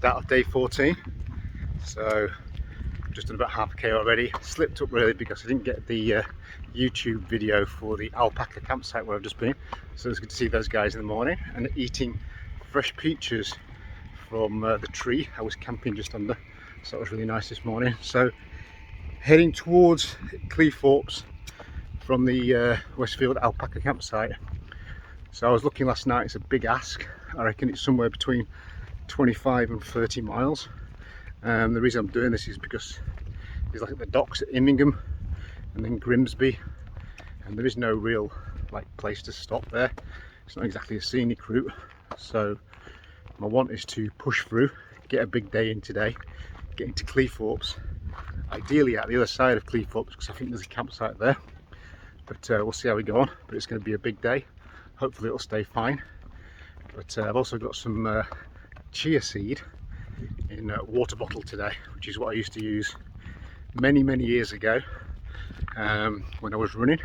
start of day 14. So just done about half a K already. Slipped up really because I didn't get the YouTube video for the alpaca campsite where I've just been. So it's good to see those guys in the morning and eating fresh peaches from the tree I was camping just under. So that was really nice this morning. So heading towards Cleethorpes from the Westfield alpaca campsite. So I was looking last night, it's a big ask. I reckon it's somewhere between 25 and 30 miles. The reason I'm doing this is because there's like the docks at Immingham and then Grimsby, and there is no real place to stop there. It's not exactly a scenic route, so my want is to push through, get a big day in today, get into Cleethorpes, ideally at the other side of Cleethorpes because I think there's a campsite there, but we'll see how we go on. But it's going to be a big day, hopefully it'll stay fine. But I've also got some chia seed in a water bottle today, which is what I used to use many years ago when I was running,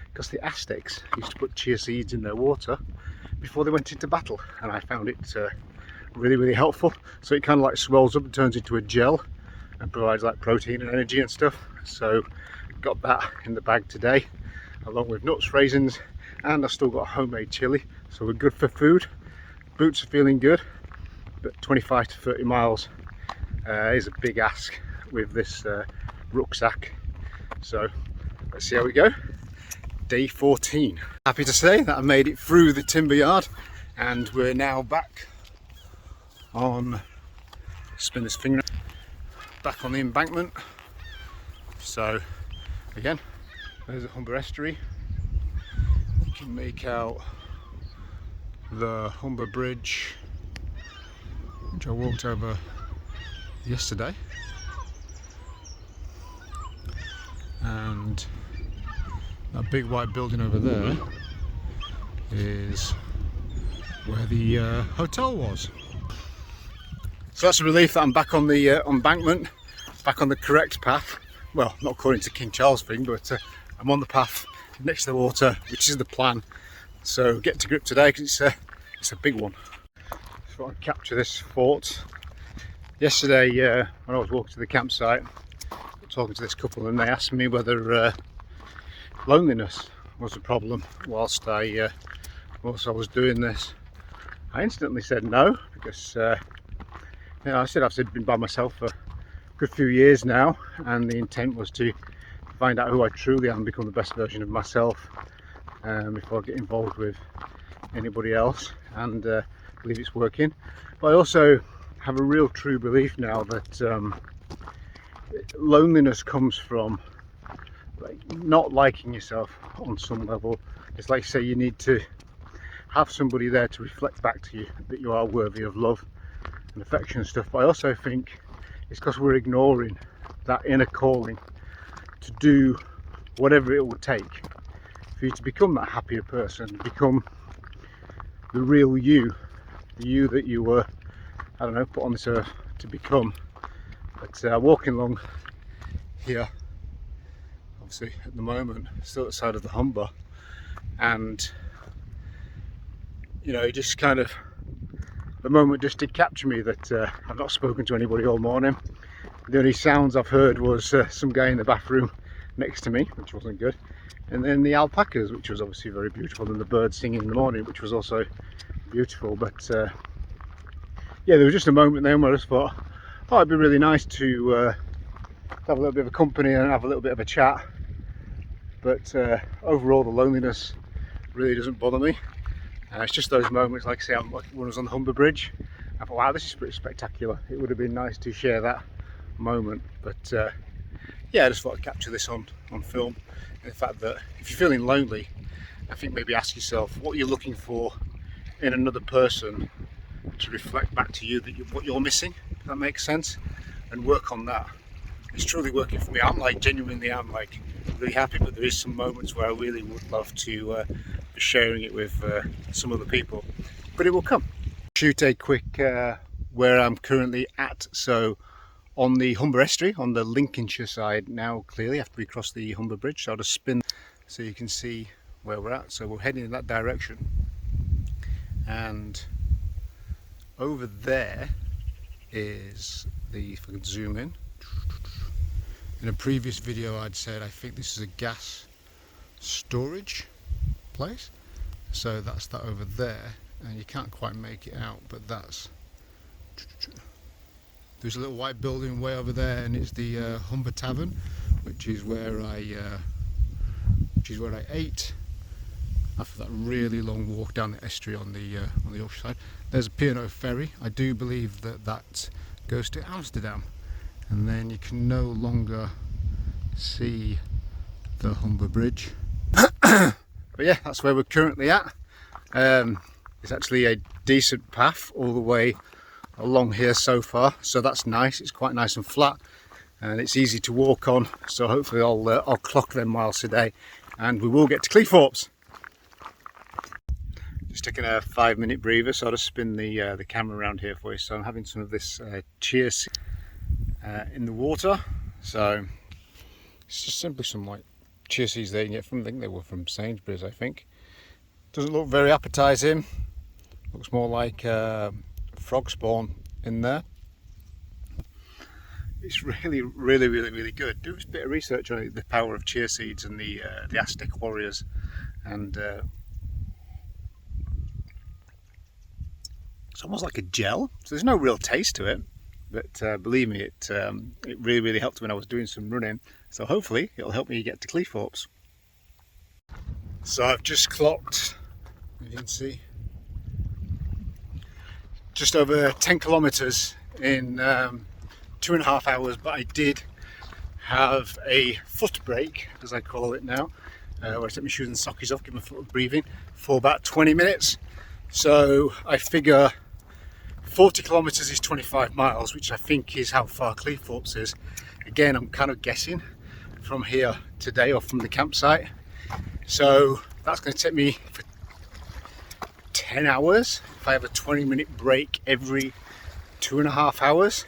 because the Aztecs used to put chia seeds in their water before they went into battle, and I found it really helpful. So it kind of swells up and turns into a gel and provides protein and energy and stuff. So got that in the bag today along with nuts, raisins, and I've still got homemade chili, so we're good for food. Boots are feeling good, but 25 to 30 miles is a big ask with this rucksack. So let's see how we go. Day 14. Happy to say that I made it through the timber yard and we're now back on, spin this finger, back on the embankment. So again, there's the Humber Estuary. You can make out the Humber Bridge, which I walked over yesterday, and that big white building over there is where the hotel was. So that's a relief that I'm back on the embankment, back on the correct path. Well, not according to King Charles thing, but I'm on the path next to the water, which is the plan. So get to grip today because it's a big one. So I'll capture this fort. Yesterday when I was walking to the campsite, talking to this couple, and they asked me whether loneliness was a problem whilst I was doing this. I instantly said no, because I said I've been by myself for a good few years now, and the intent was to find out who I truly am and become the best version of myself before I get involved with anybody else, and I believe it's working. But I also have a real true belief now that loneliness comes from not liking yourself on some level. It's like, say, you need to have somebody there to reflect back to you that you are worthy of love and affection and stuff. But I also think it's because we're ignoring that inner calling to do whatever it will take for you to become that happier person, become the real you, the you that you were, I don't know, put on this earth to become. But walking along here, obviously at the moment, still at the side of the Humber, and it just kind of, the moment just did capture me that I've not spoken to anybody all morning. The only sounds I've heard was some guy in the bathroom next to me, which wasn't good, and then the alpacas, which was obviously very beautiful, and the birds singing in the morning, which was also beautiful. But yeah, there was just a moment then where I just thought, oh, it'd be really nice to have a little bit of a company and have a little bit of a chat. But overall, the loneliness really doesn't bother me. It's just those moments, like I say, when I was on the Humber Bridge, I thought, wow, this is pretty spectacular. It would have been nice to share that moment. But yeah, I just thought I'd capture this on film. And the fact that if you're feeling lonely, I think maybe ask yourself what you're looking for in another person to reflect back to you what you're missing, if that makes sense, and work on that. It's truly working for me. I'm genuinely really happy, but there is some moments where I really would love to be sharing it with some other people, but it will come. Shoot a quick where I'm currently at. So on the Humber Estuary, on the Lincolnshire side now, clearly after we cross the Humber Bridge. So I'll just spin so you can see where we're at. So we're heading in that direction, and over there is the, if I can zoom in a previous video I'd said I think this is a gas storage place, so that's that over there, and you can't quite make it out, but that's, there's a little white building way over there, and it's the Humber Tavern, which is where I ate after that really long walk down the estuary on the Yorkshire side. There's a P&O ferry. I do believe that goes to Amsterdam, and then you can no longer see the Humber Bridge. But yeah, that's where we're currently at. It's actually a decent path all the way along here so far, so that's nice. It's quite nice and flat, and it's easy to walk on, so hopefully I'll clock them miles today and we will get to Cleethorpes. Just taking a 5-minute breather, so I'll just spin the camera around here for you. So I'm having some of this chia seed in the water. So it's just simply some like chia seeds there you can get from, I think they were from Sainsbury's, I think. Doesn't look very appetizing. Looks more like frog spawn in there. It's really good. Do a bit of research on the power of chia seeds and the Aztec warriors, and it's almost like a gel. So there's no real taste to it, but believe me, it really helped when I was doing some running. So hopefully it'll help me get to Cleethorpes. So I've just clocked, you can see, just over 10 kilometers in 2.5 hours, but I did have a foot break, as I call it now, where I take my shoes and sockies off, give my foot a breathing for about 20 minutes. So I figure 40 kilometers is 25 miles, which I think is how far Cleethorpes is. Again, I'm kind of guessing from here today or from the campsite. So that's going to take me for 10 hours if I have a 20-minute break every 2.5 hours.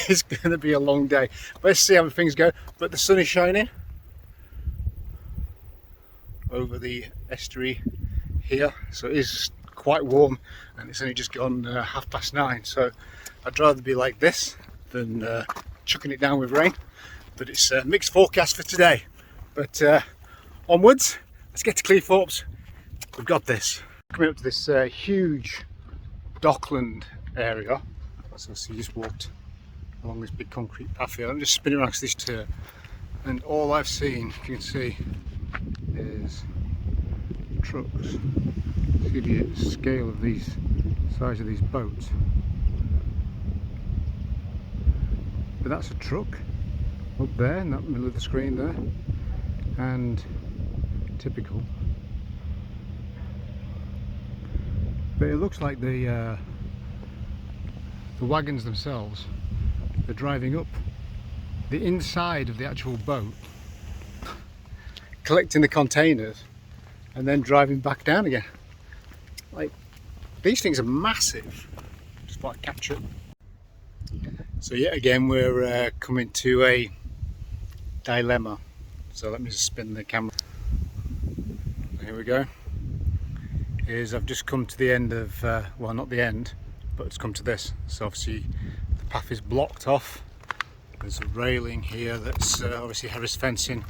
It's going to be a long day. Let's see how things go. But the sun is shining over the estuary here, so it is quite warm, and it's only just gone 9:30. So I'd rather be like this than chucking it down with rain. But it's a mixed forecast for today. But onwards, let's get to Cleethorpes. We've got this. Coming up to this huge dockland area. So you just walked along this big concrete path here. I'm just spinning around this turn, and all I've seen, you can see, is trucks. See the scale of these, size of these boats. But that's a truck up there in that middle of the screen there, and typical. But it looks like the wagons themselves are driving up the inside of the actual boat, collecting the containers, and then driving back down again. Like, these things are massive. Just thought I'd capture it. So yet again, we're coming to a dilemma. So let me just spin the camera. Here we go. I've just come to the end of, well, not the end, but it's come to this. So obviously the path is blocked off. There's a railing here that's obviously Harris fencing,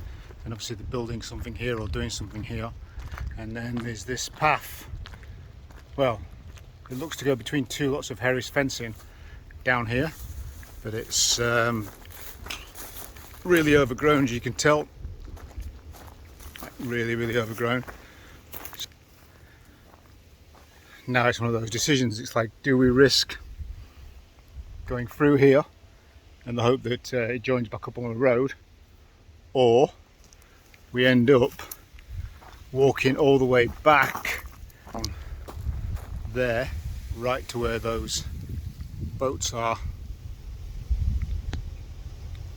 and obviously they're building something here or doing something here. And then there's this path. Well, it looks to go between two lots of Harris fencing down here, but it's really overgrown, as you can tell. Really overgrown. Now it's one of those decisions. It's like, do we risk going through here and the hope that it joins back up on the road, or we end up walking all the way back on there, right to where those boats are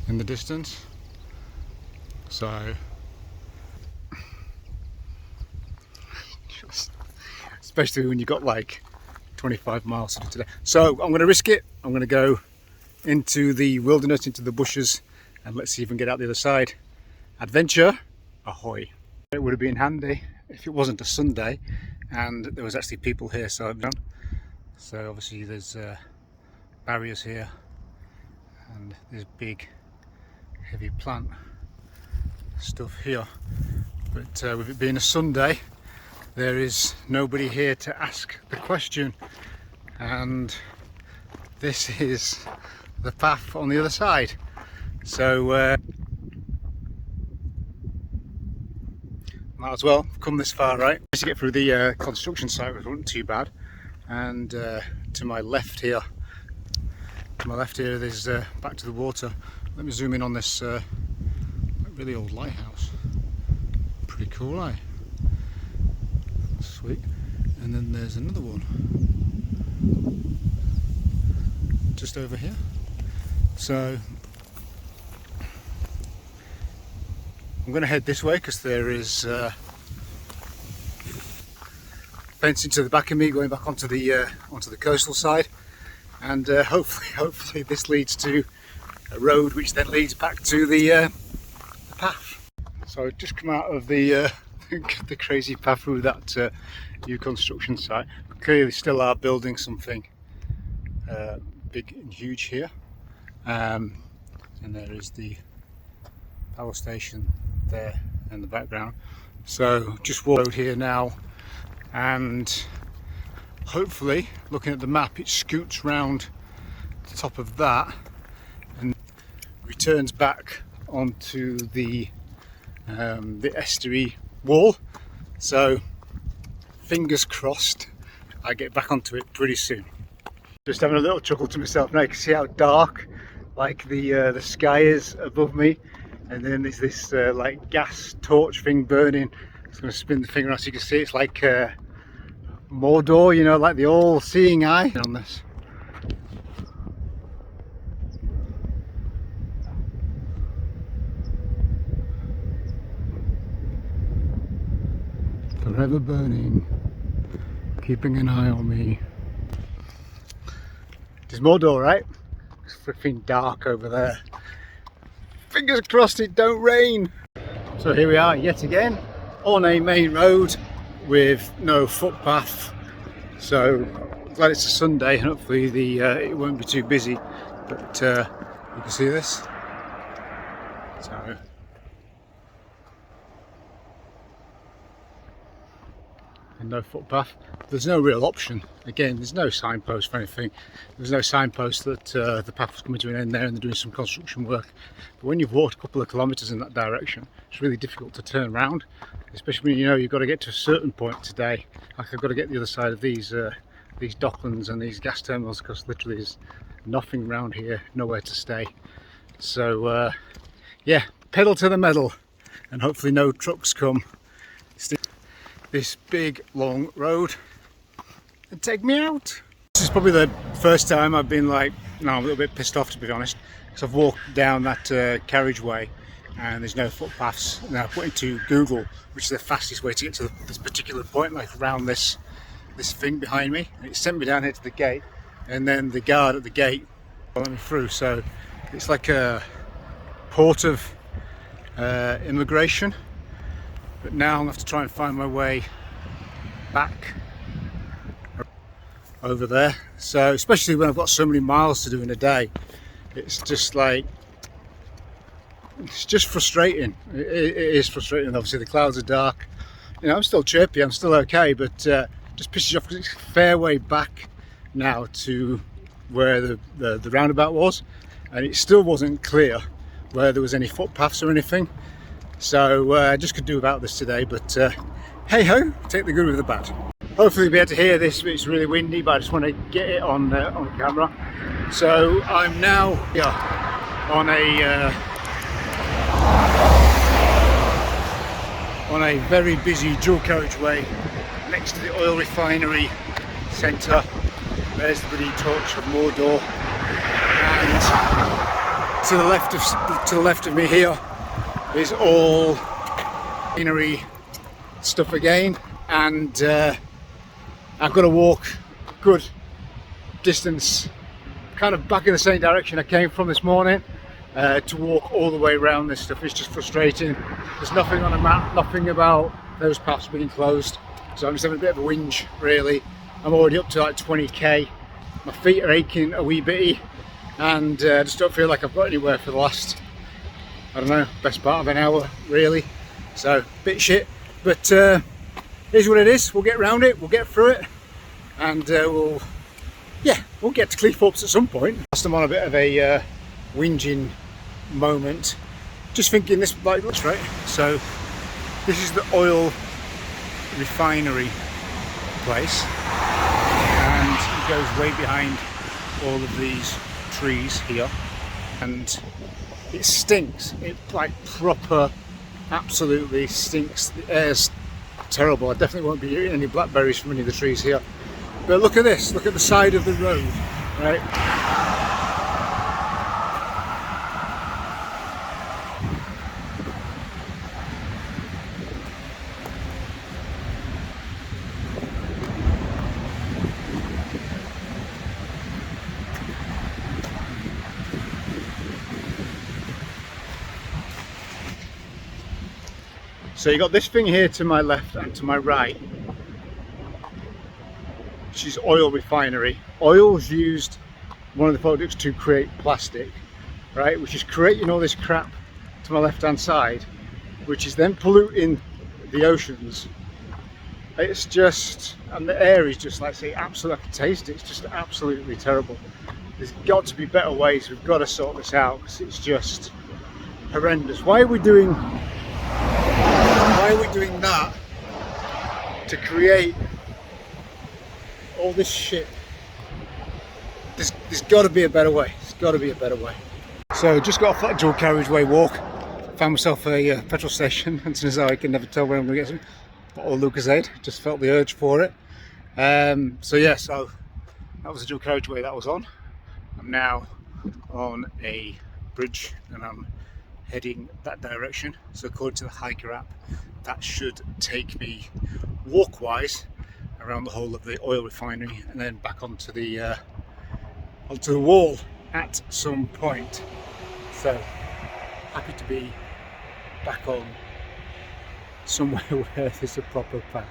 in the distance. So especially when you've got like 25 miles to do today. So I'm going to risk it. I'm going to go into the wilderness, into the bushes, and let's see if we can get out the other side. Adventure ahoy. It would have been handy if it wasn't a Sunday and there was actually people here, so I've done. So obviously there's barriers here, and there's big heavy plant stuff here. But with it being a Sunday, there is nobody here to ask the question, and this is the path on the other side. So might as well come this far, right? Just to get through the construction site, which wasn't too bad. And to my left here, there's back to the water. Let me zoom in on this really old lighthouse. Pretty cool, eh? Sweet. And then there's another one just over here. So I'm going to head this way because there is fencing to the back of me going back onto the coastal side, and hopefully this leads to a road which then leads back to the path. So I've just come out of the the crazy path through that new construction site. But clearly still are building something big and huge here, and there is the power station there in the background. So just walk road here now, and hopefully, looking at the map, it scoots round the top of that and returns back onto the estuary wall. So fingers crossed I get back onto it pretty soon. Just having a little chuckle to myself now. You can see how dark like the sky is above me, and then there's this like gas torch thing burning. It's going to spin the thing around so you can see it's like Mordor, you know, like the all-seeing eye on this. Forever burning, keeping an eye on me. It's Mordor, right? It's freaking dark over there. Fingers crossed it don't rain. So here we are yet again on a main road with no footpath. So glad it's a Sunday and hopefully it won't be too busy. But you can see this. So and no footpath. There's no real option. Again, there's no signpost for anything. There's no signpost that the path was coming to an end there and they're doing some construction work. But when you've walked a couple of kilometres in that direction, it's really difficult to turn around, especially when you know you've got to get to a certain point today. Like I've got to get the other side of these docklands and these gas terminals, because literally there's nothing around here, nowhere to stay. So yeah, pedal to the metal, and hopefully no trucks come this big long road and take me out. This is probably the first time I've been like, no, I'm a little bit pissed off, to be honest, because I've walked down that carriageway and there's no footpaths. Now I put into Google which is the fastest way to get to this particular point, like around this thing behind me, and it sent me down here to the gate, and then the guard at the gate let me through. So it's like a port of immigration. But now I'm going to have to try and find my way back over there. So especially when I've got so many miles to do in a day, it's just like, it's just frustrating. It is frustrating. Obviously the clouds are dark. You know, I'm still chirpy, I'm still okay, but just pisses you off because it's a fair way back now to where the roundabout was, and it still wasn't clear where there was any footpaths or anything. So I just could do about this today, but hey ho, take the good with the bad. Hopefully you'll be able to hear this. It's really windy, but I just want to get it on camera. So I'm now on a very busy dual carriageway next to the oil refinery centre. There's the bloody torch of Mordor, and to the left of me here is all refinery stuff again, and I've got to walk a good distance kind of back in the same direction I came from this morning to walk all the way around this stuff. It's just frustrating. There's nothing on the map, nothing about those paths being closed, so I'm just having a bit of a whinge really, I'm already up to like 20k. My feet are aching a wee bitty, and I just don't feel like I've got anywhere for the last, I don't know, best part of an hour really. So bit shit, but here's what it is. We'll get around it, we'll get through it, and we'll get to Cleethorpes at some point. Whilst I'm on a bit of a whinging moment, just thinking this like looks right. So this is the oil refinery place, and it goes way behind all of these trees here, and it stinks. It like proper absolutely stinks. The air's terrible. I definitely won't be eating any blackberries from any of the trees here. But look at this, look at the side of the road, right? So you got this thing here to my left and to my right, which is oil refinery. Oil's used, one of the products, to create plastic, right? Which is creating all this crap to my left hand side, which is then polluting the oceans. It's just, and the air is just like, say, absolutely, I can taste it. It's just absolutely terrible. There's got to be better ways. We've got to sort this out, because it's just horrendous. Why are we doing that to create all this shit? There's got to be a better way. There's got to be a better way. So just got off that dual carriageway walk. Found myself a petrol station, and as I can never tell when I'm going to get some. Or Lucozade. Just felt the urge for it. So yeah, so that was the dual carriageway that was on. I'm now on a bridge, and I'm heading that direction. So according to the Hiker app, that should take me walk-wise around the whole of the oil refinery, and then back onto the wall at some point. So happy to be back on somewhere where there's a proper path.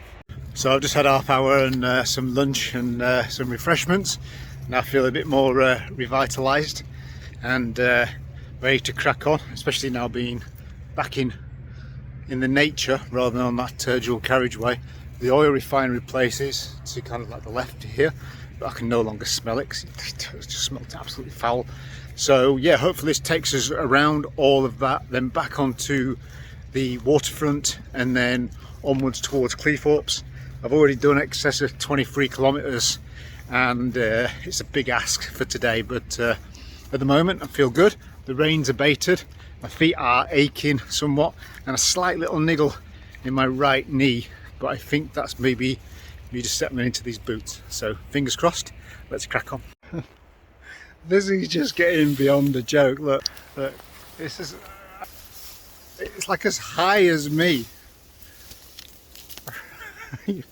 So I've just had half hour and some lunch and some refreshments. Now I feel a bit more revitalised and ready to crack on, especially now being back in the nature rather than on that dual carriageway. The oil refinery place is to kind of like the left here, but I can no longer smell it because it just smelled absolutely foul. So yeah, hopefully this takes us around all of that, then back onto the waterfront, and then onwards towards Cleethorpes. I've already done in excess of 23 kilometres, and it's a big ask for today, but at the moment I feel good. The rain's abated, my feet are aching somewhat, and a slight little niggle in my right knee, but I think that's maybe me just settling into these boots. So fingers crossed, let's crack on. This is just getting beyond a joke. Look, this is, it's like as high as me. There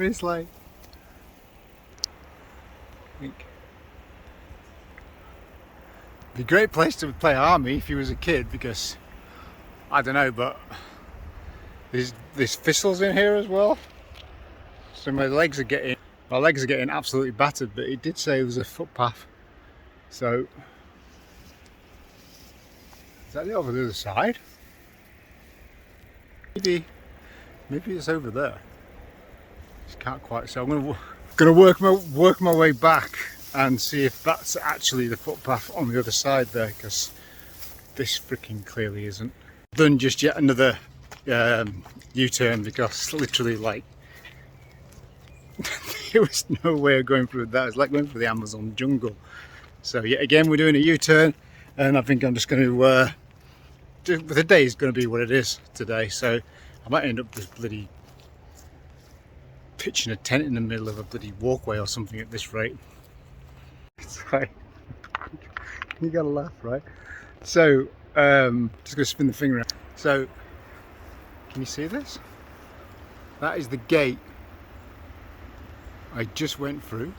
is like, I think, be a great place to play army if you was a kid, because I don't know, but there's thistles in here as well. So my legs are getting absolutely battered, but it did say there was a footpath. So is that it over the other side? Maybe it's over there. Just can't quite. So I'm gonna work my way back and see if that's actually the footpath on the other side there, because this freaking clearly isn't. I've done just yet another U-turn, because literally like there was no way of going through that. It's like going through the Amazon jungle. So yet again we're doing a U-turn, and I think I'm just going to the day is going to be what it is today. So I might end up just bloody pitching a tent in the middle of a bloody walkway or something at this rate. It's like, you gotta laugh, right? So just gonna spin the finger around. So can you see this? That is the gate I just went through,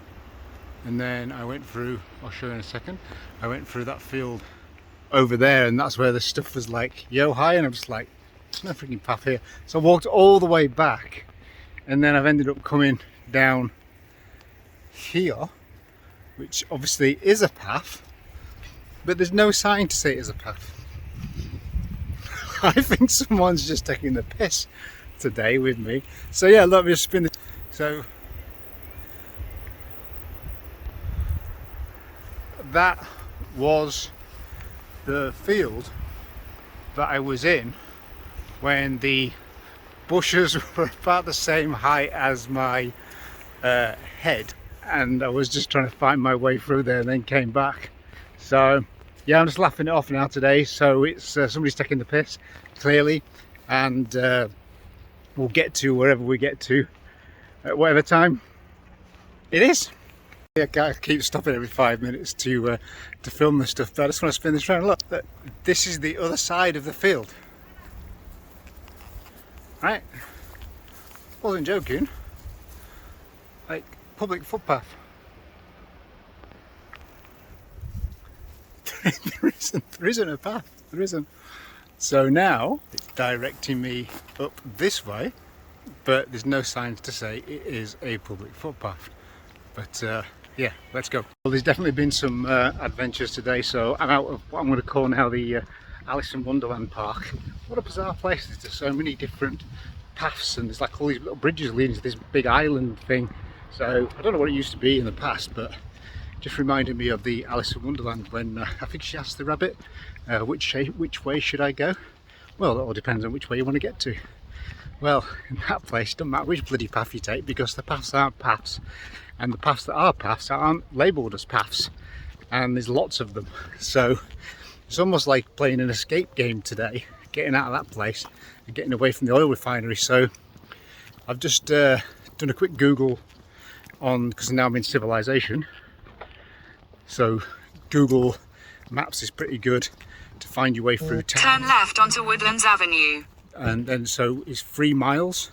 and then I went through, I'll show you in a second, I went through that field over there, and that's where the stuff was like yo high, and I'm just like, there's no freaking path here. So I walked all the way back, and then I've ended up coming down here, which obviously is a path, but there's no sign to say it is a path. I think someone's just taking the piss today with me. So yeah, let me just spin this. So that was the field that I was in when the bushes were about the same height as my head, and I was just trying to find my way through there and then came back. So yeah, I'm just laughing it off now today. So it's somebody's taking the piss, clearly, and we'll get to wherever we get to at whatever time it is. Yeah, I keep stopping every 5 minutes to film this stuff, but I just want to spin this around. Look, this is the other side of the field. Right? Wasn't joking. Like, public footpath. There isn't a path. There isn't. So now it's directing me up this way, but there's no signs to say it is a public footpath. But yeah, let's go. Well, there's definitely been some adventures today, so I'm out of what I'm going to call now the Alice in Wonderland Park. What a bizarre place. There's so many different paths, and there's like all these little bridges leading to this big island thing. So I don't know what it used to be in the past, but just reminded me of the Alice in Wonderland when I think she asked the rabbit, which way should I go? Well, it all depends on which way you want to get to. Well, in that place, it doesn't matter which bloody path you take, because the paths aren't paths, and the paths that are paths aren't labelled as paths, and there's lots of them. So it's almost like playing an escape game today, getting out of that place and getting away from the oil refinery. So I've just done a quick Google on, because now I'm in civilization, so Google Maps is pretty good to find your way through town. Turn left onto Woodlands Avenue. And then so it's 3 miles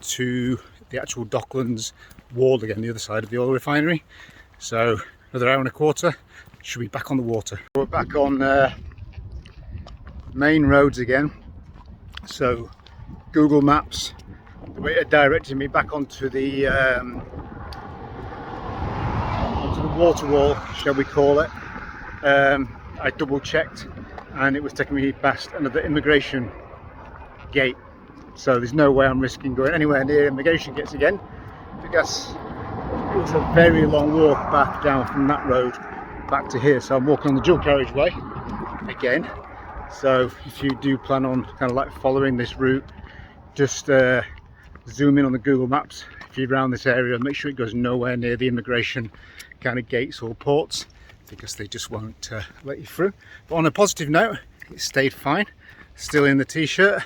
to the actual Docklands wall again, the other side of the oil refinery. So another hour and a quarter, should be back on the water. We're back on main roads again. So Google Maps directing me back onto the water wall, shall we call it. I double checked and it was taking me past another immigration gate, so there's no way I'm risking going anywhere near immigration gates again, because it was a very long walk back down from that road back to here. So I'm walking on the dual carriageway again. So if you do plan on kind of like following this route, just zoom in on the Google Maps if you're around this area and make sure it goes nowhere near the immigration kind of gates or ports, because they just won't let you through. But on a positive note, it stayed fine, still in the t-shirt.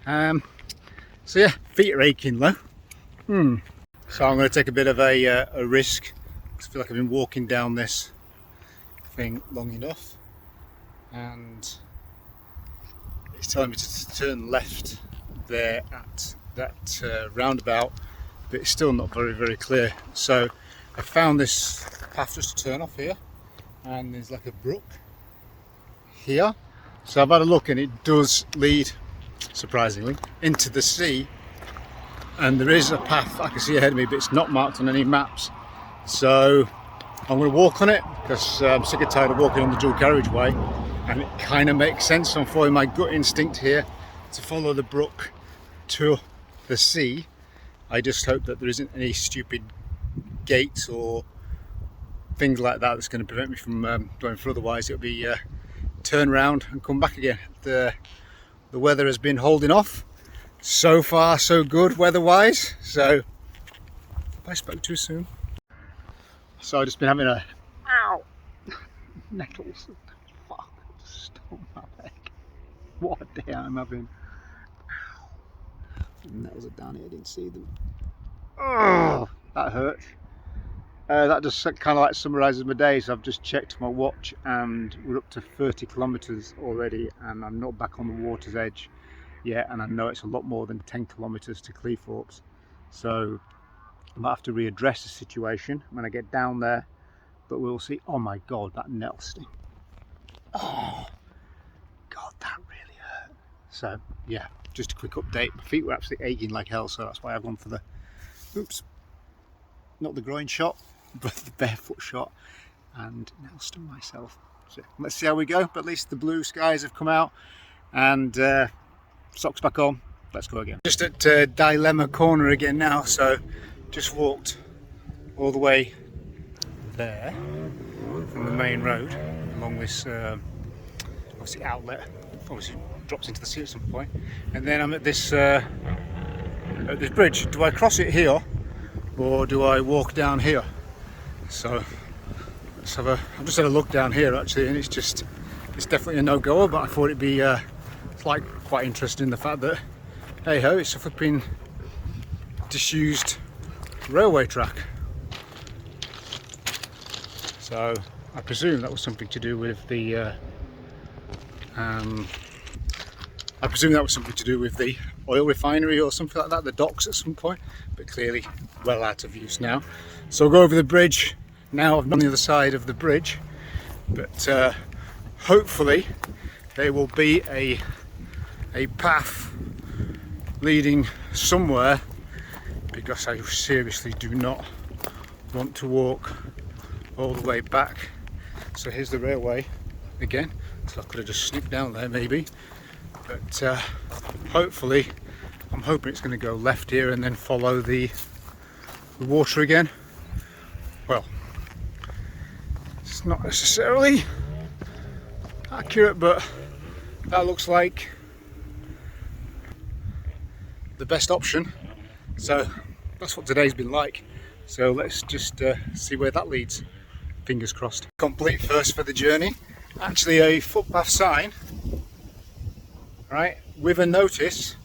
So yeah, feet are aching though. So I'm going to take a bit of a risk. I feel like I've been walking down this thing long enough, and it's telling me to turn left there at that roundabout, but it's still not very clear. So I found this path just to turn off here, and there's like a brook here. So I've had a look and it does lead, surprisingly, into the sea, and there is a path I can see ahead of me, but it's not marked on any maps. So I'm going to walk on it, because I'm sick and tired of walking on the dual carriageway, and it kind of makes sense. So I'm following my gut instinct here to follow the brook to the sea. I just hope that there isn't any stupid gates or things like that that's going to prevent me from going through. Otherwise it'll be turn round and come back again. The weather has been holding off. So far so good weather-wise, so I spoke too soon. So I've just been having a nettles. Fuck, just on my leg. What a day I'm having. The nettles are down here, I didn't see them. Oh, that hurt. That just kind of like summarises my day. So I've just checked my watch and we're up to 30 kilometres already, and I'm not back on the water's edge yet, and I know it's a lot more than 10 kilometres to Cleethorpes. So I might have to readdress the situation when I get down there, but we'll see. Oh my god, that nettle sting. Oh god, that really hurt. So yeah, just a quick update. My feet were absolutely aching like hell, so that's why I've gone for the oops, not the groin shot, but the barefoot shot, and now stung myself. So let's see how we go, but at least the blue skies have come out, and socks back on, let's go again. Just at Dilemma Corner again now, so just walked all the way there from the main road along this obviously outlet, obviously drops into the sea at some point, and then I'm at this bridge. Do I cross it here or do I walk down here? So let's have I've just had a look down here actually, and it's definitely a no-goer, but I thought it'd be it's like quite interesting, the fact that hey ho, it's a flipping disused railway track. So I presume that was something to do with the oil refinery or something like that, the docks at some point, but clearly well out of use now. So I'll go over the bridge now. I'm on the other side of the bridge, but hopefully there will be a path leading somewhere, because I seriously do not want to walk all the way back. So here's the railway again, so I could have just sneaked down there maybe, but hopefully I'm hoping it's going to go left here and then follow the water again. Well, it's not necessarily accurate, but that looks like the best option. So that's what today's been like, so let's just see where that leads. Fingers crossed. Complete first for the journey. Actually a footpath sign, right, with a notice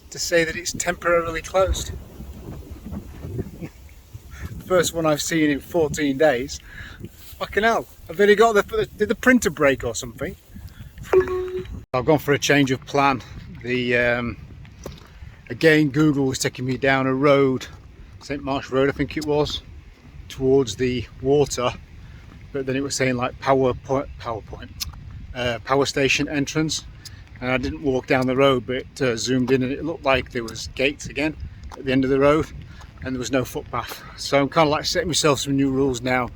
to say that it's temporarily closed. First one I've seen in 14 days. Fucking hell, I've really got did the printer break or something? I've gone for a change of plan. Again, Google was taking me down a road, St Marsh Road I think it was, towards the water, but then it was saying like power station entrance, and I didn't walk down the road, but it zoomed in and it looked like there was gates again at the end of the road and there was no footpath. So I'm kind of like setting myself some new rules now.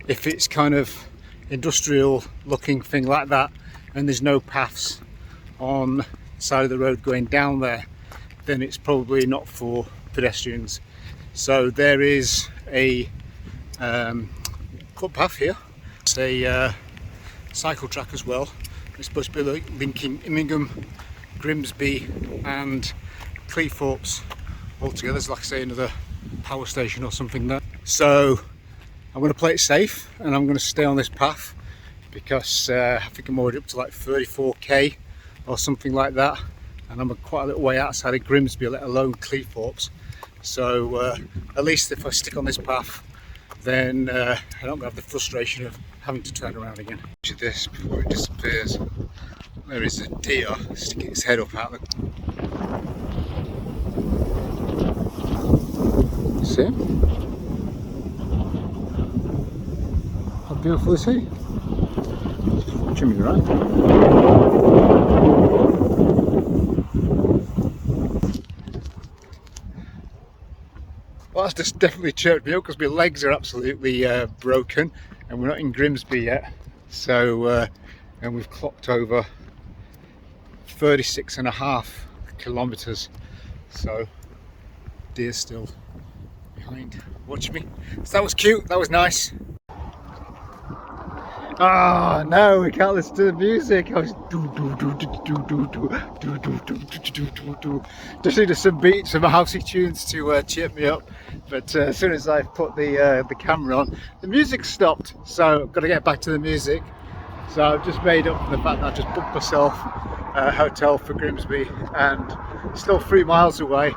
If it's kind of industrial looking thing like that and there's no paths on the side of the road going down there, then it's probably not for pedestrians. So there is a footpath here. It's a cycle track as well. It's supposed to be linking Immingham, Grimsby and Cleethorpes all together. There's, like I say, another power station or something there. So I'm going to play it safe and I'm going to stay on this path, because I think I'm already up to like 34k or something like that, and I'm quite a little way outside of Grimsby, let alone Cleethorpes. So at least if I stick on this path, then I don't have the frustration of having to turn around again. Look at this before it disappears. There is a deer sticking its head up out the... See him? How beautiful is he? He's watching me, right? Well, that's just definitely chirped me up, because my legs are absolutely broken, and we're not in Grimsby yet. So, and we've clocked over 36.5 kilometres. So, deer still behind, watching me. So that was cute. That was nice. Ah, no, we can't listen to the music. I was just needed some beats, some housey tunes to cheer me up. But as soon as I put the camera on, the music stopped. So I've got to get back to the music. So I've just made up for the fact that I just booked myself a hotel for Grimsby, and still 3 miles away.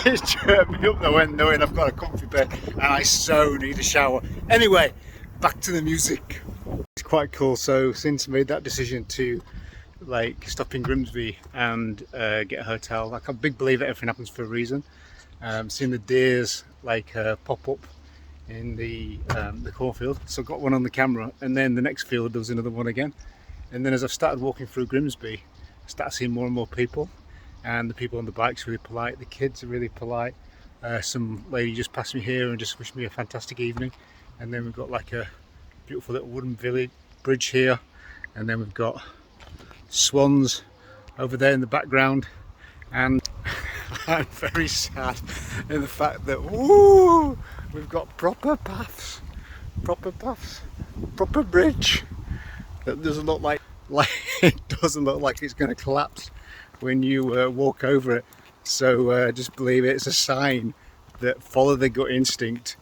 It's chirped me up knowing I've got a comfy bed, and I so need a shower. Anyway, back to the music. It's quite cool. So since I made that decision to like stop in Grimsby and get a hotel, like I'm a big believer everything happens for a reason. Seeing the deers like pop up in the cornfield, so I got one on the camera, and then the next field there was another one again, and then as I've started walking through Grimsby, I started seeing more and more people, and the people on the bikes are really polite, the kids are really polite, Some lady just passed me here and just wished me a fantastic evening. And then we've got like a beautiful little wooden village bridge here, and then we've got swans over there in the background. And I'm very sad in the fact that we've got proper paths, proper bridge that doesn't look like it doesn't look like it's going to collapse when you walk over it. So just believe it's a sign that follow the gut instinct,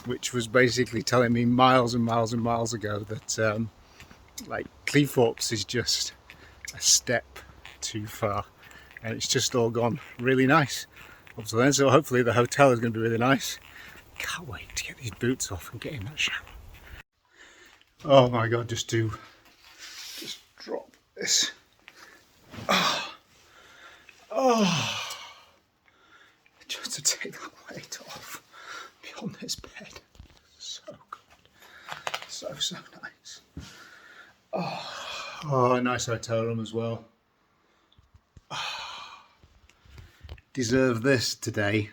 which was basically telling me miles and miles and miles ago that like Cleethorpes is just a step too far, and it's just all gone really nice up to then. So hopefully the hotel is going to be really nice. Can't wait to get these boots off and get in that shower. Oh my god, just drop this. Just to take that weight off, be on this bed. So good. So nice. Oh, a nice hotel room as well. Deserve this today.